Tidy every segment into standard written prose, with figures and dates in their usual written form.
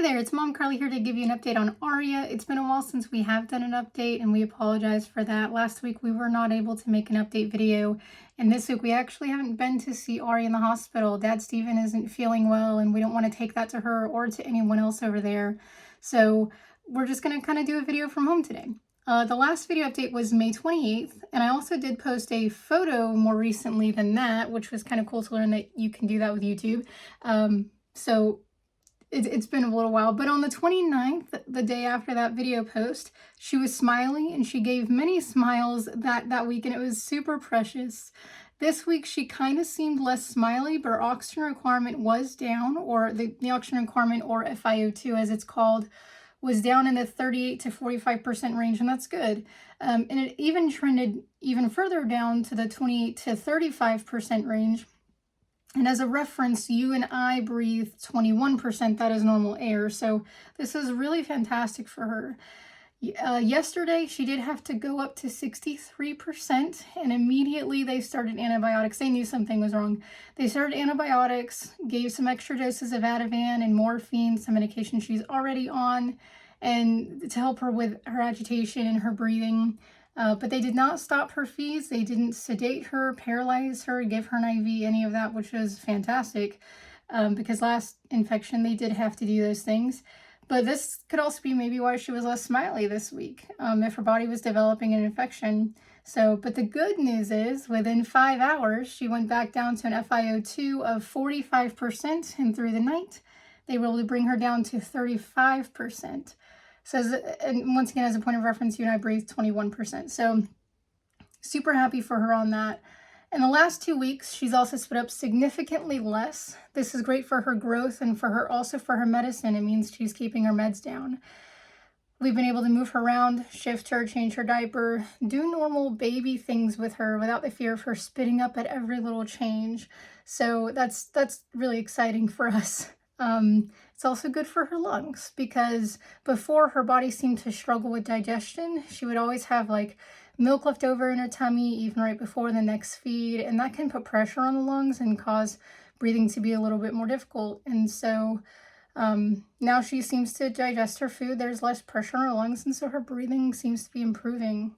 there, it's Mom Carly here to give you an update on Aria. It's been a while since we have done an update and we apologize for that. Last week we were not able to make an update video, and this week we actually haven't been to see Aria in the hospital. Dad Steven isn't feeling well and we don't want to take that to her or to anyone else over there. So we're just going to kind of do a video from home today. The last video update was May 28th, and I also did post a photo more recently than that, which was kind of cool to learn that you can do that with YouTube. It's been a little while, but on the 29th, the day after that video post, she was smiling and she gave many smiles that week, and it was super precious. This week, she kind of seemed less smiley, but her oxygen requirement was down, or the oxygen requirement, or FiO2 as it's called, was down in the 38 to 45% range, and that's good. And it even trended even further down to the 28 to 35% range. And as a reference, you and I breathe 21%, that is normal air. So this is really fantastic for her. Yesterday, she did have to go up to 63%, and immediately they started antibiotics. They knew something was wrong. They started antibiotics, gave some extra doses of Ativan and morphine, some medication she's already on, and to help her with her agitation and her breathing. But they did not stop her feeds. They didn't sedate her, paralyze her, give her an IV, any of that, which was fantastic, because last infection they did have to do those things. But this could also be maybe why she was less smiley this week, if her body was developing an infection. But the good news is, within 5 hours, she went back down to an FiO2 of 45%, and through the night, they were able to bring her down to 35%. So, and once again, as a point of reference, you and I breathe 21%. So, super happy for her on that. In the last 2 weeks, she's also spit up significantly less. This is great for her growth and for her, also for her medicine. It means she's keeping her meds down. We've been able to move her around, shift her, change her diaper, do normal baby things with her without the fear of her spitting up at every little change. So that's really exciting for us. It's also good for her lungs, because before, her body seemed to struggle with digestion. She would always have like milk left over in her tummy even right before the next feed, and that can put pressure on the lungs and cause breathing to be a little bit more difficult. And so now she seems to digest her food. There's less pressure on her lungs, and so her breathing seems to be improving.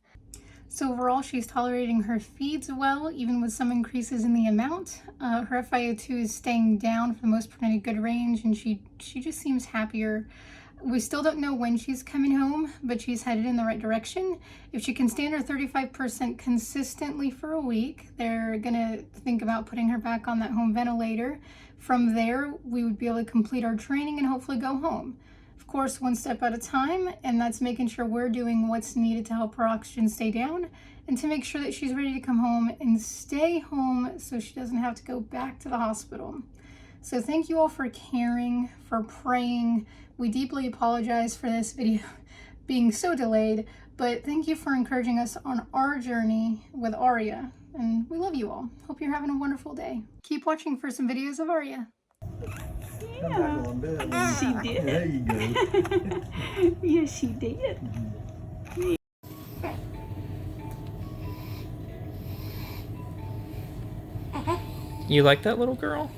So overall, she's tolerating her feeds well, even with some increases in the amount. Her FiO2 is staying down for the most part in a good range, and she just seems happier. We still don't know when she's coming home, but she's headed in the right direction. If she can stand her 35% consistently for a week, they're gonna think about putting her back on that home ventilator. From there, we would be able to complete our training and hopefully go home. Of course, one step at a time, and that's making sure we're doing what's needed to help her oxygen stay down and to make sure that she's ready to come home and stay home so she doesn't have to go back to the hospital. So thank you all for caring, for praying. We deeply apologize for this video being so delayed, but thank you for encouraging us on our journey with Aria, and we love you all. Hope you're having a wonderful day. Keep watching for some videos of Aria. Yeah. She did. There you go. Yes, she did. You like that little girl?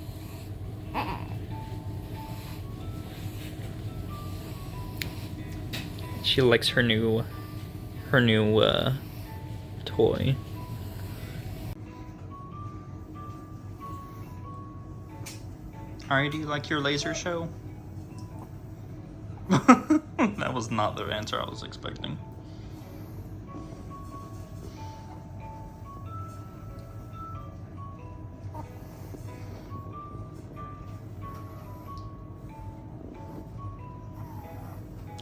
She likes her new toy. Aria, do you like your laser show? That was not the answer I was expecting.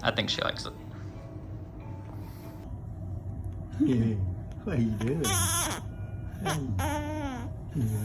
I think she likes it. Yeah. How you doing? Hey. Yeah.